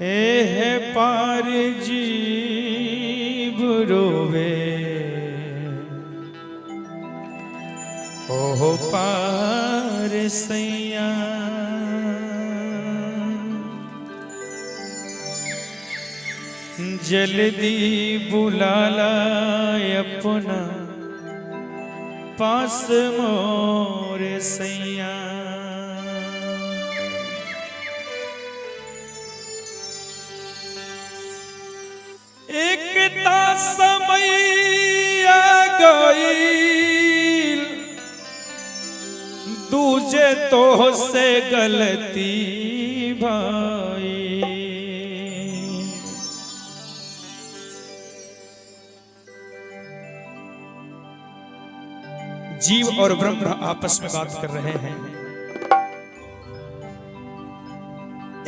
है पार जीव रोवे, ओहो पार सैया। जल्दी बुलाला अपना पास मोर सैया। एकता समय आ गईल, दूजे तो से गलती भाई। जीव और ब्रह्म आपस में बात कर रहे हैं।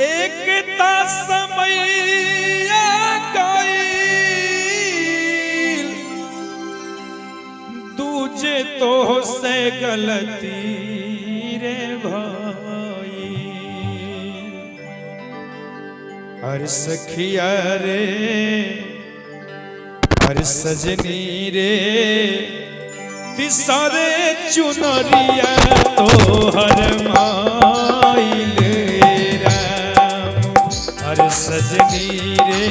एकता समय आ गईल, दूजे तो से गलती रे भाई। हर सखिया रे हर सजनी रे, तिसारे चुनरिया तो हर माइल राम। हर सजनी रे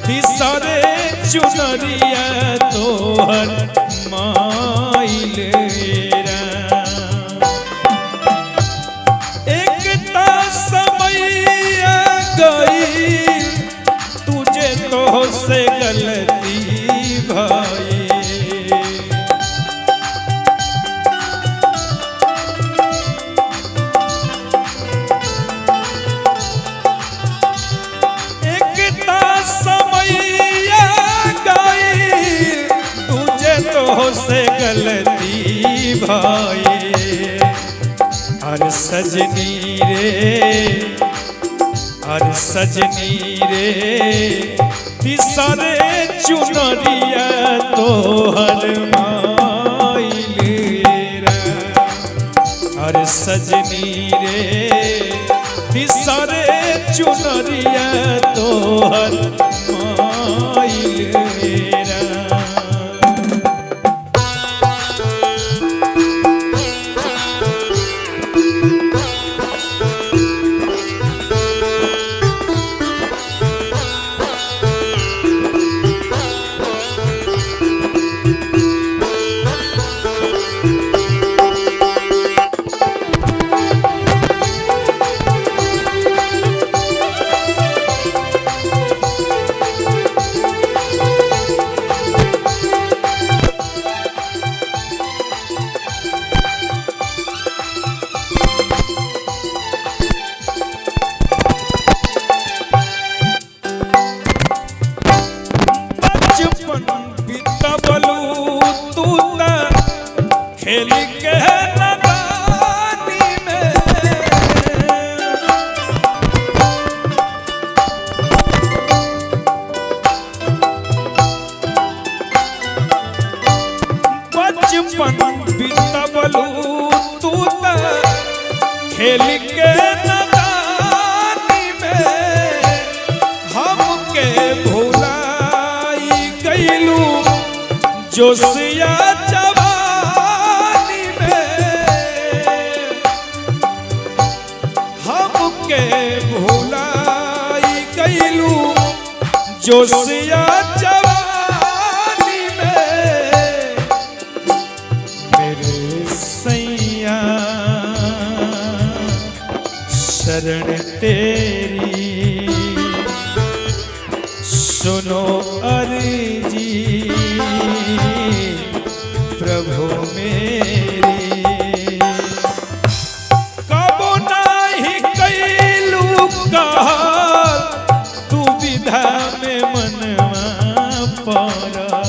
तिसारे चुनरिया तो हर माइल राम। एकता समय आ गई, तुझे तो से गलती भाई। से गलती भाई। हर सजनी रे हर सजनी रे, तिसारे चुनरिया तो हर माइल राम। हर सजनी रे तिसारे चुनरिया तो हर माइल राम। खेल के नदानी में बचपन बितबलू तू त खेल के नदानी में। हमके भुलाई गईलू जोशिया भुलाई गईलू जोशिया जवानी में। मेरे सैया शरण तेरी सुनो अर्जी प्रभु मेरी। तू विधा में मनवा पारा,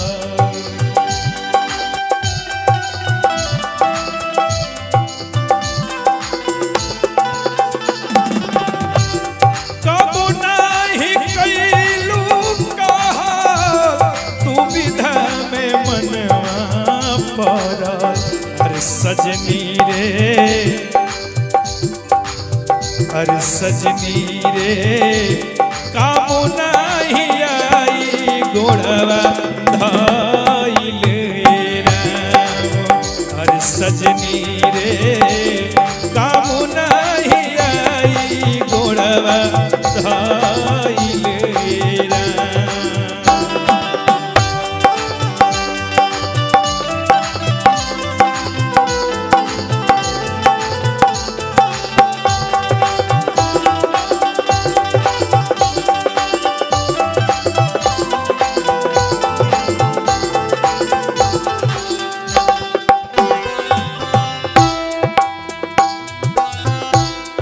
कब नाही कैलू कहा तू विधा में मनवा पारा। हर हर सजनी रे काम नाही आई गोड़वा धाइले राम। हर सजनी रे काम नाही आई गोड़वा धाइले राम।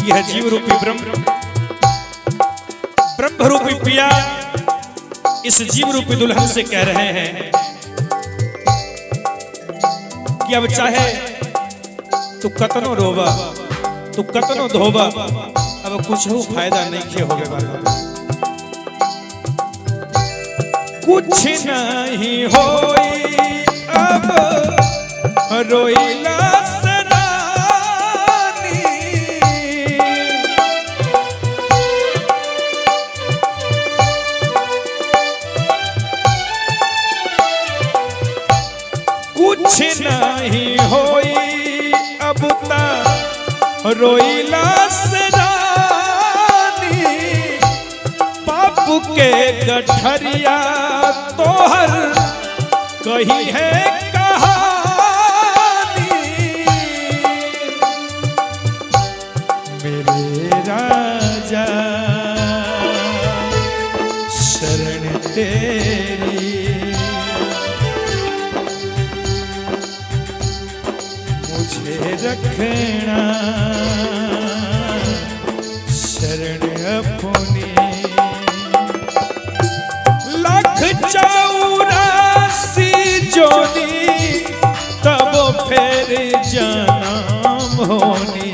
यह जीव रूपी ब्रह्म रूपी पिया इस जीव रूपी दुल्हन से कह रहे हैं कि अब चाहे तू कतनो रोबा तू कतनो धोबा अब कुछ हो फायदा नहीं खे होगे बाबा। कुछ नहीं होई अब रोइला कुछ नहीं होई अब ता रोइला से रानी। पाप के गठरिया तोहर कही है कहानी। मेरे राजा शरण तेरी रखना शरण अपनी। लाख 84 जोनी तब फिर जन्म होनी।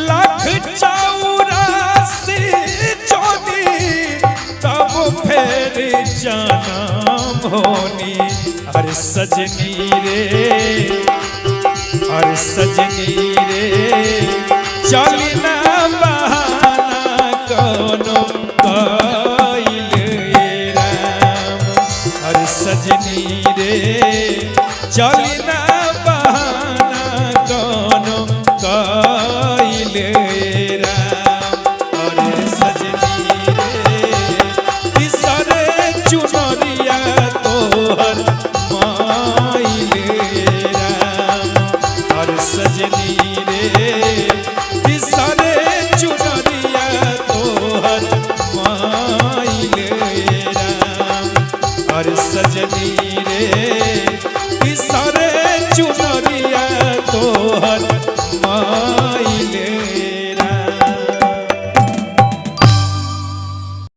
लाख 84 फिर जन्म होनी। हर सजनी रे हर सजनी रे चलना बहाना कोनो कइले राम। हर सजनी रे चलना बहाना कोनो कइले राम। हर सजनी चुनरिया तोहर माइले राम। हर सजनी रे बिसरे चुनरिया तोहर माइले राम। हर सजनी रे बिसरे चुनरिया तोहर माइले